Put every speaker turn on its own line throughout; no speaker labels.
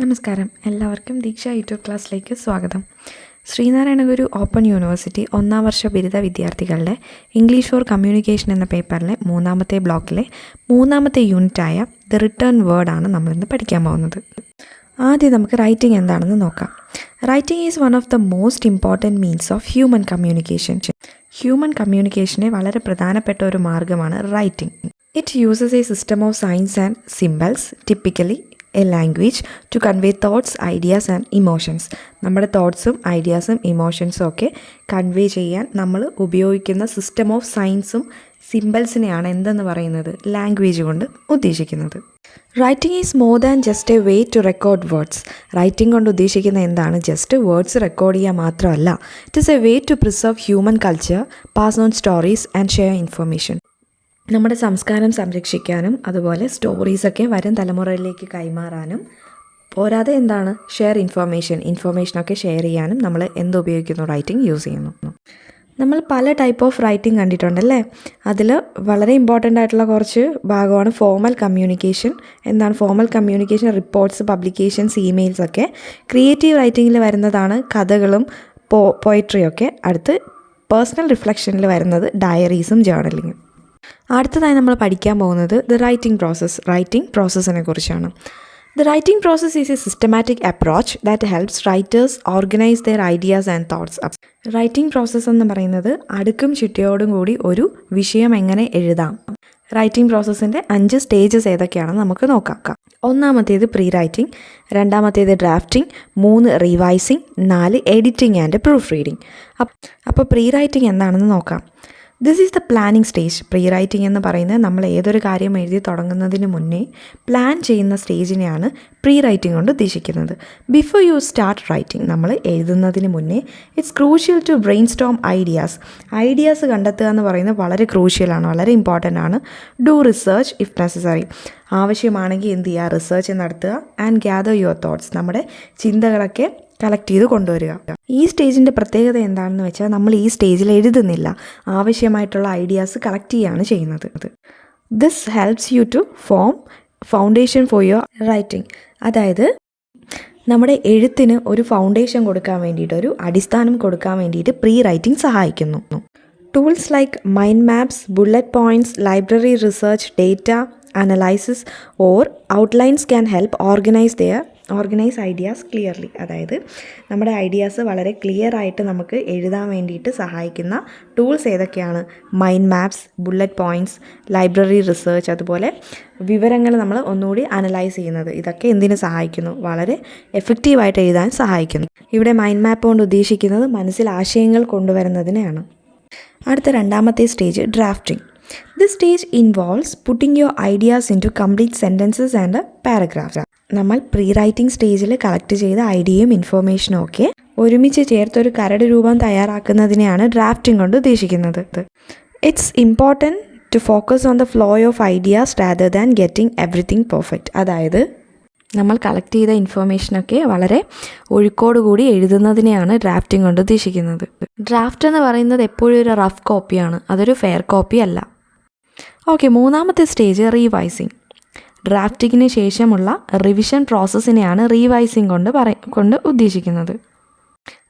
നമസ്കാരം, എല്ലാവർക്കും ദീക്ഷ യൂട്യൂബ് ക്ലാസ്സിലേക്ക് സ്വാഗതം. ശ്രീനാരായണ ഗുരു ഓപ്പൺ യൂണിവേഴ്സിറ്റി 1ാം വർഷ ബിരുദ വിദ്യാർത്ഥികളുടെ ഇംഗ്ലീഷ് ഫോർ കമ്മ്യൂണിക്കേഷൻ എന്ന പേപ്പറിലെ 3ാമത്തെ ബ്ലോക്കിലെ 3ാമത്തെ യൂണിറ്റായ ദ റിട്ടേൺ വേർഡാണ് നമ്മളിന്ന് പഠിക്കാൻ പോകുന്നത്. ആദ്യം നമുക്ക് റൈറ്റിംഗ് എന്താണെന്ന് നോക്കാം. Writing is one of the most important means of human communication. Human കമ്മ്യൂണിക്കേഷനെ വളരെ പ്രധാനപ്പെട്ട ഒരു മാർഗ്ഗമാണ് writing. It uses a system of signs and symbols, typically a language to convey thoughts, ideas and emotions. നമ്മുടെ തോട്ട്സും ഐഡിയാസും ഇമോഷൻസും ഒക്കെ കൺവേ ചെയ്യാൻ നമ്മൾ ഉപയോഗിക്കുന്ന സിസ്റ്റം ഓഫ് സൈൻസും സിംബൽസിനെയാണ് എന്തെന്ന് പറയുന്നത് ലാംഗ്വേജ് കൊണ്ട് ഉദ്ദേശിക്കുന്നത്. Writing is more than just a way to record words. Writing കൊണ്ട് ഉദ്ദേശിക്കുന്ന എന്താണ്? ജസ്റ്റ് വേർഡ്സ് റെക്കോർഡ് ചെയ്യുക മാത്രമല്ല. It is a way to preserve human culture, pass on stories and share information. നമ്മുടെ സംസ്കാരം സംരക്ഷിക്കാനും അതുപോലെ സ്റ്റോറീസൊക്കെ വരും തലമുറയിലേക്ക് കൈമാറാനും, പോരാതെ എന്താണ് ഷെയർ ഇൻഫർമേഷനൊക്കെ ഷെയർ ചെയ്യാനും നമ്മൾ ഉപയോഗിക്കുന്നു? റൈറ്റിംഗ് യൂസ് ചെയ്യുന്നു. നമ്മൾ പല ടൈപ്പ് ഓഫ് റൈറ്റിംഗ് കണ്ടിട്ടുണ്ടല്ലേ. അതിൽ വളരെ ഇമ്പോർട്ടൻ്റ് ആയിട്ടുള്ള കുറച്ച് ഭാഗമാണ് ഫോർമൽ കമ്മ്യൂണിക്കേഷൻ. എന്താണ് formal communication? Reports, publications, emails ഒക്കെ. ക്രിയേറ്റീവ് റൈറ്റിങ്ങിൽ വരുന്നതാണ് കഥകളും പോയട്രിയൊക്കെ. അടുത്ത് പേഴ്സണൽ റിഫ്ലക്ഷനിൽ വരുന്നത് ഡയറീസും ജേർണലിങ്ങും. അടുത്തതായി നമ്മൾ പഠിക്കാൻ പോകുന്നത് ദ റൈറ്റിംഗ് പ്രോസസ്സിനെ കുറിച്ചാണ്. The writing process is A systematic approach that helps writers organise there ideas and thoughts. Writing process എന്ന് പറയുന്നത് അടുക്കും ചിട്ടയോടും കൂടി ഒരു വിഷയം എങ്ങനെ എഴുതാം. റൈറ്റിംഗ് പ്രോസസ്സിൻ്റെ 5 സ്റ്റേജസ് ഏതൊക്കെയാണെന്ന് നമുക്ക് നോക്കാം. 1ാമത്തേത് പ്രീ റൈറ്റിംഗ്, 2ാമത്തേത് drafting, 3 revising, 4 editing and proof reading. അപ്പോൾ പ്രീ റൈറ്റിംഗ് എന്താണെന്ന് നോക്കാം. This is the planning stage. Pre writing എന്ന് പറയുന്നത് നമ്മൾ ഏതൊരു കാര്യം എഴുതി തുടങ്ങുന്നതിന് മുന്നേ പ്ലാൻ ചെയ്യുന്ന സ്റ്റേജിനെയാണ് പ്രീ റൈറ്റിംഗ് കൊണ്ട് ഉദ്ദേശിക്കുന്നത്. ബിഫോർ യു സ്റ്റാർട്ട് റൈറ്റിംഗ്, നമ്മൾ എഴുതുന്നതിന് മുന്നേ it's crucial to brainstorm ideas കണ്ടെത്തുക എന്ന് പറയുന്നത് വളരെ ക്രൂഷ്യലാണ്, വളരെ ഇമ്പോർട്ടൻ്റ് ആണ്. Do research if necessary. ആവശ്യമാണെങ്കിൽ എന്ത് ചെയ്യുക? റിസർച്ച് നടത്തുക. And gather your thoughts. നമ്മുടെ ചിന്തകളൊക്കെ കളക്ട് ചെയ്ത് കൊണ്ടുവരിക. ഈ സ്റ്റേജിൻ്റെ പ്രത്യേകത എന്താണെന്ന് വെച്ചാൽ നമ്മൾ ഈ സ്റ്റേജിൽ എഴുതുന്നില്ല, ആവശ്യമായിട്ടുള്ള ഐഡിയാസ് കളക്ട് ചെയ്യുകയാണ് ചെയ്യുന്നത്. This helps you to form foundation for your writing. അതായത് നമ്മുടെ എഴുത്തിന് ഒരു ഫൗണ്ടേഷൻ കൊടുക്കാൻ വേണ്ടിയിട്ട്, ഒരു അടിസ്ഥാനം കൊടുക്കാൻ വേണ്ടിയിട്ട് പ്രീ റൈറ്റിംഗ് സഹായിക്കുന്നു. Tools like mind maps, bullet points, library research, data analysis or outlines can help organise ideas clearly. അതായത് നമ്മുടെ ഐഡിയാസ് വളരെ ക്ലിയർ ആയിട്ട് നമുക്ക് എഴുതാൻ വേണ്ടിയിട്ട് സഹായിക്കുന്ന ടൂൾസ് ഏതൊക്കെയാണ്? Mind maps, bullet points, library research, അതുപോലെ വിവരങ്ങൾ നമ്മൾ ഒന്നുകൂടി അനലൈസ് ചെയ്യുന്നത്. ഇതൊക്കെ എന്തിനു സഹായിക്കുന്നു? വളരെ എഫക്റ്റീവായിട്ട് എഴുതാൻ സഹായിക്കുന്നു. ഇവിടെ മൈൻഡ് മാപ്പ് കൊണ്ട് ഉദ്ദേശിക്കുന്നത് മനസ്സിൽ ആശയങ്ങൾ കൊണ്ടുവരുന്നതിനെയാണ്. അടുത്ത 2ാമത്തെ stage drafting. This stage involves putting your ideas into complete sentences and paragraphs. നമ്മൾ പ്രീ റൈറ്റിംഗ് സ്റ്റേജിൽ കളക്ട് ചെയ്ത ഐഡിയയും ഇൻഫർമേഷനും ഒക്കെ ഒരുമിച്ച് ചേർത്തൊരു കരട് രൂപം തയ്യാറാക്കുന്നതിനെയാണ് ഡ്രാഫ്റ്റിംഗ് കൊണ്ട് ഉദ്ദേശിക്കുന്നത്. It's important to focus on the flow of ideas rather than getting everything perfect. അതായത് നമ്മൾ കളക്ട് ചെയ്ത ഇൻഫർമേഷനൊക്കെ വളരെ ഒഴുക്കോടുകൂടി എഴുതുന്നതിനെയാണ് ഡ്രാഫ്റ്റിംഗ് കൊണ്ട് ഉദ്ദേശിക്കുന്നത്. ഡ്രാഫ്റ്റ് എന്ന് പറയുന്നത് എപ്പോഴും ഒരു റഫ് കോപ്പിയാണ്, അതൊരു ഫെയർ കോപ്പി അല്ല. Okay, 3ാമത്തെ stage റീവൈസിങ്. ഡ്രാഫ്റ്റിങ്ങിന് ശേഷമുള്ള റിവിഷൻ പ്രോസസ്സിനെയാണ് റീവൈസിങ് കൊണ്ട് ഉദ്ദേശിക്കുന്നത്.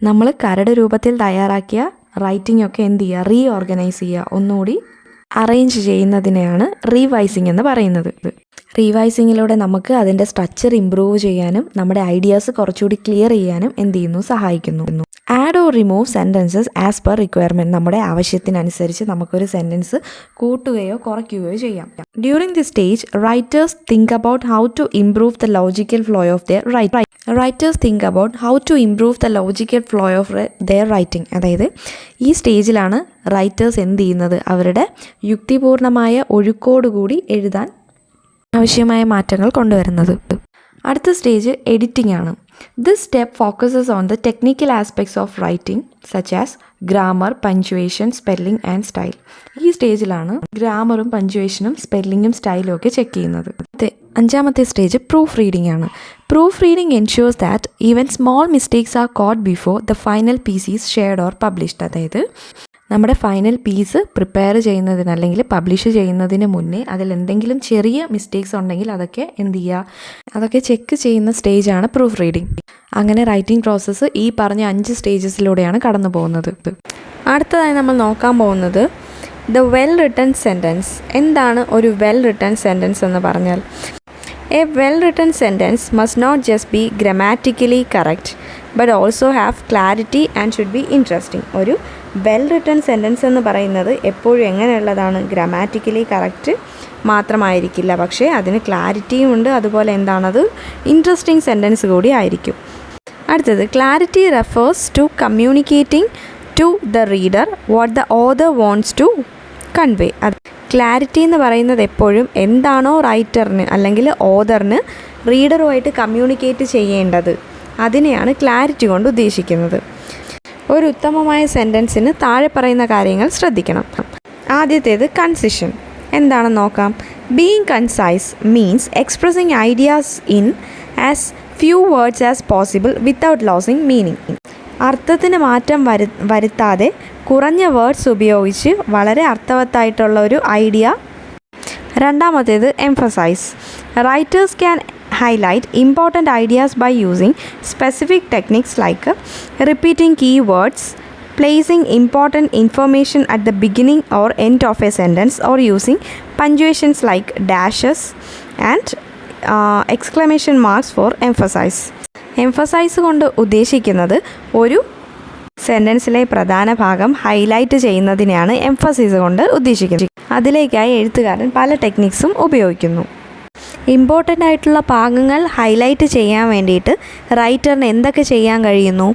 നമ്മൾ കരട് രൂപത്തിൽ തയ്യാറാക്കിയ റൈറ്റിംഗ് ഒക്കെ എന്ത് ചെയ്യുക? റീഓർഗനൈസ് ചെയ്യുക, ഒന്നുകൂടി അറേഞ്ച് ചെയ്യുന്നതിനെയാണ് റീവൈസിങ് എന്ന് പറയുന്നത്. റീവൈസിങ്ങിലൂടെ നമുക്ക് അതിൻ്റെ സ്ട്രക്ചർ ഇമ്പ്രൂവ് ചെയ്യാനും നമ്മുടെ ഐഡിയാസ് കുറച്ചുകൂടി ക്ലിയർ ചെയ്യാനും എന്ത് ചെയ്യുന്നു? സഹായിക്കുന്നു. Add or remove sentences as per requirement. നമ്മുടെ ആവശ്യത്തിനനുസരിച്ച് നമുക്കൊരു സെൻറ്റൻസ് കൂട്ടുകയോ കുറയ്ക്കുകയോ ചെയ്യാം. During the stage writers think about how to improve the logical flow of their writing. അതായത് ഈ സ്റ്റേജിലാണ് റൈറ്റേഴ്സ് എന്ത് ചെയ്യുന്നത്? അവരുടെ യുക്തിപൂർണമായ ഒഴുക്കോടുകൂടി എഴുതാൻ ആവശ്യമായ മാറ്റങ്ങൾ കൊണ്ടുവരുന്നത്. അടുത്ത സ്റ്റേജ് എഡിറ്റിംഗ് ആണ്. This step focuses on the technical aspects of writing such as grammar, punctuation, spelling and style. ഈ സ്റ്റേജിലാണ് ഗ്രാമറും പഞ്ച്വേഷനും സ്പെല്ലിങ്ങും സ്റ്റൈലും ഒക്കെ ചെക്ക് ചെയ്യുന്നത്. 5ാമത്തെ സ്റ്റേജ് പ്രൂഫ് റീഡിംഗ് ആണ്. Proofreading ensures that even small mistakes are caught before the final piece is shared or published. അതായത് നമ്മുടെ ഫൈനൽ പീസ് പ്രിപ്പയർ ചെയ്യുന്നതിന് അല്ലെങ്കിൽ പബ്ലിഷ് ചെയ്യുന്നതിന് മുന്നേ അതിൽ എന്തെങ്കിലും ചെറിയ മിസ്റ്റേക്സ് ഉണ്ടെങ്കിൽ അതൊക്കെ എന്ത് ചെയ്യുക, അതൊക്കെ ചെക്ക് ചെയ്യുന്ന സ്റ്റേജാണ് പ്രൂഫ് റീഡിങ്. അങ്ങനെ റൈറ്റിംഗ് പ്രോസസ്സ് ഈ പറഞ്ഞ 5 സ്റ്റേജസിലൂടെയാണ് കടന്നു പോകുന്നത്. അടുത്തതായി നമ്മൾ നോക്കാൻ പോകുന്നത് ദ വെൽ റിട്ടൺ സെൻറ്റൻസ്. എന്താണ് ഒരു വെൽ റിട്ടൺ സെൻറ്റൻസ് എന്ന് പറഞ്ഞാൽ? A well written sentence must not just be grammatically correct but also have clarity and should be interesting. ഒരു വെൽ റിട്ടൺ സെൻറ്റൻസ് എന്ന് പറയുന്നത് എപ്പോഴും എങ്ങനെയുള്ളതാണ്? ഗ്രാമാറ്റിക്കലി കറക്റ്റ് മാത്രമായിരിക്കില്ല, പക്ഷേ അതിന് ക്ലാരിറ്റിയും ഉണ്ട്. അതുപോലെ എന്താണത്? ഇൻട്രസ്റ്റിംഗ് സെൻറ്റൻസ് കൂടി ആയിരിക്കും. അടുത്തത് clarity refers to communicating to the reader what the author wants to convey. അത് ക്ലാരിറ്റി എന്ന് പറയുന്നത് എപ്പോഴും എന്താണോ റൈറ്ററിന് അല്ലെങ്കിൽ ഓതറിന് റീഡറുമായിട്ട് കമ്മ്യൂണിക്കേറ്റ് ചെയ്യേണ്ടത് അതിനെയാണ് ക്ലാരിറ്റി കൊണ്ട് ഉദ്ദേശിക്കുന്നത്. ഒരു ഉത്തമമായ സെൻറ്റൻസിന് താഴെ പറയുന്ന കാര്യങ്ങൾ ശ്രദ്ധിക്കണം. ആദ്യത്തേത് കൺസിഷൻ. എന്താണെന്ന് നോക്കാം. Being concise means expressing ideas in as few words as possible without losing meaning. അർത്ഥത്തിന് മാറ്റം വരുത്താതെ കുറഞ്ഞ വേർഡ്സ് ഉപയോഗിച്ച് വളരെ അർത്ഥവത്തായിട്ടുള്ള ഒരു ഐഡിയ. രണ്ടാമത്തേത് emphasize. Writers can highlight important ideas by using specific techniques like repeating key words, placing important information at the beginning or end of a sentence, or using punctuations like dashes and exclamation marks for emphasize. Emphasize കൊണ്ട് ഉദ്ദേശിക്കുന്നത് ഒരു സെൻറ്റൻസിലെ പ്രധാന ഭാഗം highlight ചെയ്യുന്നതിനെയാണ് emphasise കൊണ്ട് ഉദ്ദേശിക്കുന്നത്. അതിലേക്കായി എഴുത്തുകാരൻ പല ടെക്നിക്സും ഉപയോഗിക്കുന്നു. ഇമ്പോർട്ടൻ്റ് ആയിട്ടുള്ള ഭാഗങ്ങൾ ഹൈലൈറ്റ് ചെയ്യാൻ വേണ്ടിയിട്ട് റൈറ്ററിന് എന്തൊക്കെ ചെയ്യാൻ കഴിയുന്നു?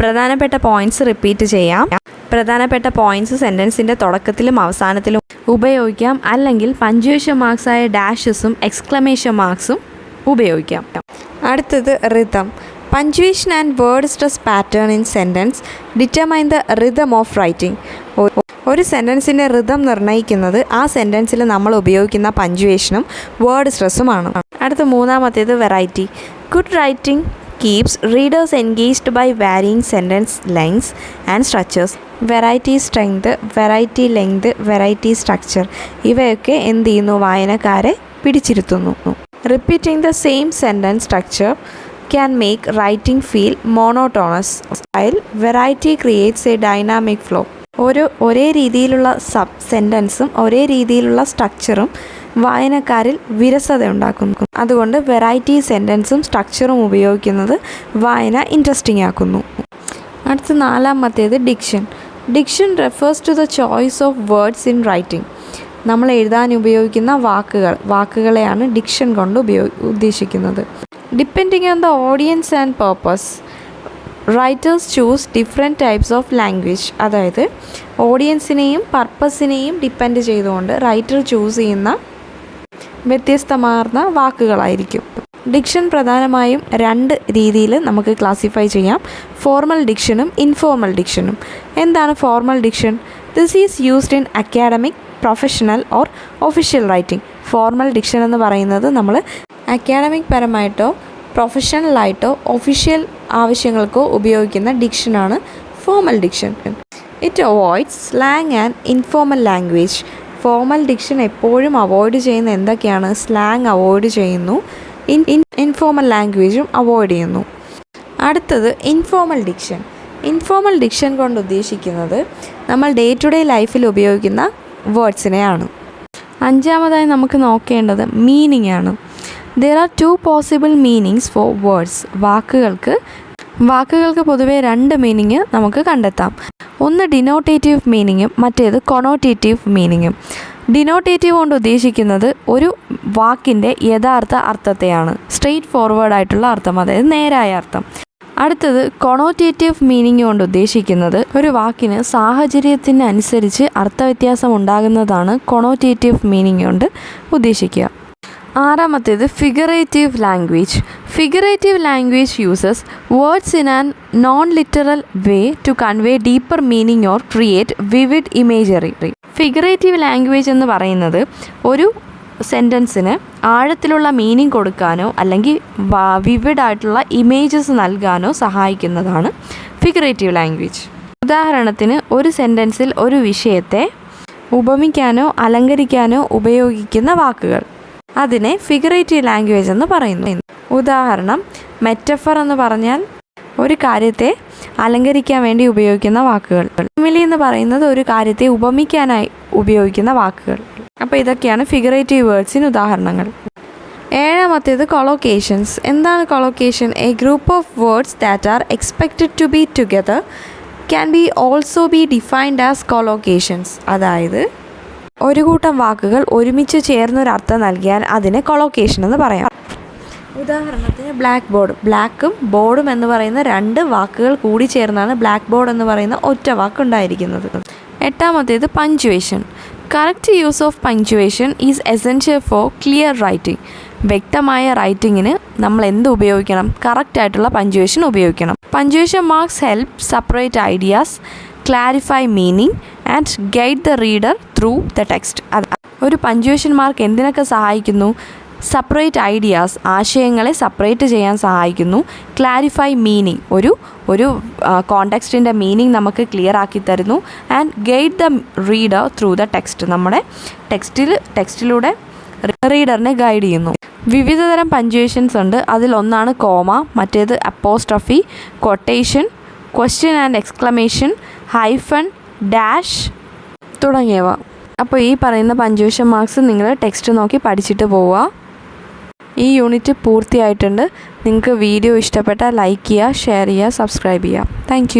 പ്രധാനപ്പെട്ട പോയിൻറ്റ്സ് റിപ്പീറ്റ് ചെയ്യാം. പ്രധാനപ്പെട്ട പോയിൻറ്റ്സ് സെൻറ്റൻസിൻ്റെ തുടക്കത്തിലും അവസാനത്തിലും ഉപയോഗിക്കാം. അല്ലെങ്കിൽ പഞ്ച്വേഷൻ മാർക്സായ ഡാഷസും എക്സ്ക്ലമേഷൻ മാർക്സും ഉപയോഗിക്കാം. അടുത്തത് rhythm. Punctuation and word stress pattern in sentence determine the rhythm of writing. ഒരു സെൻറ്റൻസിൻ്റെ റിതം നിർണ്ണയിക്കുന്നത് ആ സെൻറ്റൻസിൽ നമ്മൾ ഉപയോഗിക്കുന്ന പഞ്ച്വേഷനും വേർഡ് സ്ട്രെസ്സുമാണ്. അടുത്ത മൂന്നാമത്തേത് variety. Good writing keeps readers engaged by varying sentence lengths and structures. Variety strength, variety length, variety structure ഇവയൊക്കെ എന്ത് ചെയ്യുന്നു? വായനക്കാരെ പിടിച്ചിരുത്തുന്നു. Repeating the same sentence structure can make writing feel monotonous, while variety creates a dynamic flow. ഒരേ രീതിയിലുള്ള സെൻറ്റൻസും ഒരേ രീതിയിലുള്ള സ്ട്രക്ചറും വായനക്കാരിൽ വിരസത ഉണ്ടാക്കുന്നു. അതുകൊണ്ട് വെറൈറ്റി സെൻറ്റൻസും സ്ട്രക്ചറും ഉപയോഗിക്കുന്നത് വായന ഇൻട്രസ്റ്റിംഗ് ആക്കുന്നു. അടുത്ത നാലാമത്തേത് diction. Diction refers to the choice of words in writing. നമ്മൾ എഴുതാൻ ഉപയോഗിക്കുന്ന വാക്കുകളെയാണ് ഡിക്ഷൻ കൊണ്ട് ഉദ്ദേശിക്കുന്നത്. Depending on the audience and purpose, writers choose different types of language. അതായത് ഓഡിയൻസിനെയും പർപ്പസിനെയും ഡിപ്പെൻഡ് ചെയ്തുകൊണ്ട് റൈറ്റർ ചൂസ് ചെയ്യുന്ന വ്യത്യസ്തമാർന്ന വാക്കുകളായിരിക്കും. ഡിക്ഷൻ പ്രധാനമായും 2 രീതിയിൽ നമുക്ക് ക്ലാസിഫൈ ചെയ്യാം. ഫോർമൽ ഡിക്ഷനും ഇൻഫോർമൽ ഡിക്ഷനും. എന്താണ് formal diction? This is used in academic, professional or official writing. Formal diction എന്ന് പറയുന്നത് നമ്മൾ അക്കാഡമിക് പരമായിട്ടോ പ്രൊഫഷണലായിട്ടോ ഒഫീഷ്യൽ ആവശ്യങ്ങൾക്കോ ഉപയോഗിക്കുന്ന ഡിക്ഷനാണ് formal diction. It avoids slang and informal language. Formal diction എപ്പോഴും അവോയ്ഡ് ചെയ്യുന്ന എന്തൊക്കെയാണ്? സ്ലാങ് അവോയ്ഡ് ചെയ്യുന്നു, ഇൻഫോർമൽ ലാംഗ്വേജും അവോയ്ഡ് ചെയ്യുന്നു. അടുത്തത് ഇൻഫോർമൽ ഡിക്ഷൻ. ഇൻഫോർമൽ ഡിക്ഷൻ കൊണ്ട് ഉദ്ദേശിക്കുന്നത് നമ്മൾ ഡേ ടു ഡേ ലൈഫിൽ ഉപയോഗിക്കുന്ന വേർഡ്സിനെയാണ്. അഞ്ചാമതായി നമുക്ക് നോക്കേണ്ടത് മീനിങ് ആണ്. There are 2 possible meanings for words. വാക്കുകൾക്ക് പൊതുവേ 2 മീനിങ് നമുക്ക് കണ്ടെത്താം. ഒന്ന് ഡിനോട്ടേറ്റീവ് മീനിങ്ങും മറ്റേത് കൊണോട്ടേറ്റീവ് മീനിങ്ങും. ഡിനോട്ടേറ്റീവ് കൊണ്ട് ഉദ്ദേശിക്കുന്നത് ഒരു വാക്കിൻ്റെ യഥാർത്ഥ അർത്ഥത്തെയാണ്, സ്ട്രെയിറ്റ് ഫോർവേഡ് ആയിട്ടുള്ള അർത്ഥം, അതായത് നേരായ അർത്ഥം. അടുത്തത് കൊണോട്ടേറ്റീവ് മീനിങ് കൊണ്ട് ഉദ്ദേശിക്കുന്നത് ഒരു വാക്കിന് സാഹചര്യത്തിനനുസരിച്ച് അർത്ഥവ്യത്യാസം ഉണ്ടാകുന്നതാണ് കൊണോട്ടേറ്റീവ് മീനിങ് കൊണ്ട് ഉദ്ദേശിക്കുക. ആറാമത്തേത് figurative language. Figurative language uses words in an non literal way to convey deeper meaning or create vivid imagery. Figurative language എന്ന് പറയുന്നത് ഒരു സെൻറ്റൻസിന് ആഴത്തിലുള്ള മീനിങ് കൊടുക്കാനോ അല്ലെങ്കിൽ വിവിഡ് ആയിട്ടുള്ള ഇമേജസ് നൽകാനോ സഹായിക്കുന്നതാണ് ഫിഗറേറ്റീവ് ലാംഗ്വേജ്. ഉദാഹരണത്തിന് ഒരു സെൻറ്റൻസിൽ ഒരു വിഷയത്തെ ഉപമിക്കാനോ അലങ്കരിക്കാനോ ഉപയോഗിക്കുന്ന വാക്കുകൾ, അതിനെ ഫിഗറേറ്റീവ് ലാംഗ്വേജ് എന്ന് പറയുന്നു. ഉദാഹരണം, മെറ്റഫർ എന്ന് പറഞ്ഞാൽ ഒരു കാര്യത്തെ അലങ്കരിക്കാൻ വേണ്ടി ഉപയോഗിക്കുന്ന വാക്കുകൾ. സിമിലി എന്ന് പറയുന്നത് ഒരു കാര്യത്തെ ഉപമിക്കാനായി ഉപയോഗിക്കുന്ന വാക്കുകൾ. അപ്പോൾ ഇതൊക്കെയാണ് ഫിഗറേറ്റീവ് വേർഡ്സിന് ഉദാഹരണങ്ങൾ. ഏഴാമത്തേത് കൊളോക്കേഷൻസ്. എന്താണ് collocation? A group of words that are expected to be together can be also be defined as collocations. അതായത് ഒരു കൂട്ടം വാക്കുകൾ ഒരുമിച്ച് ചേർന്നൊരർത്ഥം നൽകിയാൽ അതിനെ കൊളോക്കേഷൻ എന്ന് പറയാം. ഉദാഹരണത്തിന് ബ്ലാക്ക് ബോർഡ്. ബ്ലാക്കും ബോർഡും എന്ന് പറയുന്ന രണ്ട് വാക്കുകൾ കൂടി ചേർന്നാണ് ബ്ലാക്ക് ബോർഡ് എന്ന് പറയുന്ന ഒറ്റ വാക്കുണ്ടായിരിക്കുന്നത്. എട്ടാമത്തേത് punctuation. Correct use of punctuation is essential for clear writing. വ്യക്തമായ റൈറ്റിങ്ങിന് നമ്മൾ എന്ത് ഉപയോഗിക്കണം? കറക്റ്റായിട്ടുള്ള പഞ്ച്വേഷൻ ഉപയോഗിക്കണം. Punctuation marks help separate ideas, clarify meaning and guide the reader through the text. ഒരു പഞ്ച്വേഷൻ മാർക്ക് എന്തിനൊക്കെ സഹായിക്കുന്നു? സെപ്പറേറ്റ് ഐഡിയാസ്, ആശയങ്ങളെ സെപ്പറേറ്റ് ചെയ്യാൻ സഹായിക്കുന്നു. ക്ലാരിഫൈ മീനിങ്, ഒരു കോണ്ടെക്സ്റ്റിൻ്റെ മീനിങ് നമുക്ക് ക്ലിയർ ആക്കി തരുന്നു. And guide the reader through the text, നമ്മുടെ ടെക്സ്റ്റിലൂടെ റീഡറിനെ ഗൈഡ് ചെയ്യുന്നു. വിവിധതരം പഞ്ച്വേഷൻസ് ഉണ്ട്. അതിലൊന്നാണ് കോമ, മറ്റേത് apostrophe, quotation, question and exclamation, hyphen, dash തുടങ്ങിയവ. അപ്പോൾ ഈ പറയുന്ന പഞ്ച്വേഷൻ മാർക്സ് നിങ്ങൾ ടെക്സ്റ്റ് നോക്കി പഠിച്ചിട്ട് പോവുക. ഈ യൂണിറ്റ് പൂർത്തിയായിട്ടുണ്ട്. നിങ്ങൾക്ക് വീഡിയോ ഇഷ്ടപ്പെട്ടാൽ ലൈക്ക് ചെയ്യുക, ഷെയർ ചെയ്യുക, സബ്സ്ക്രൈബ് ചെയ്യുക. താങ്ക്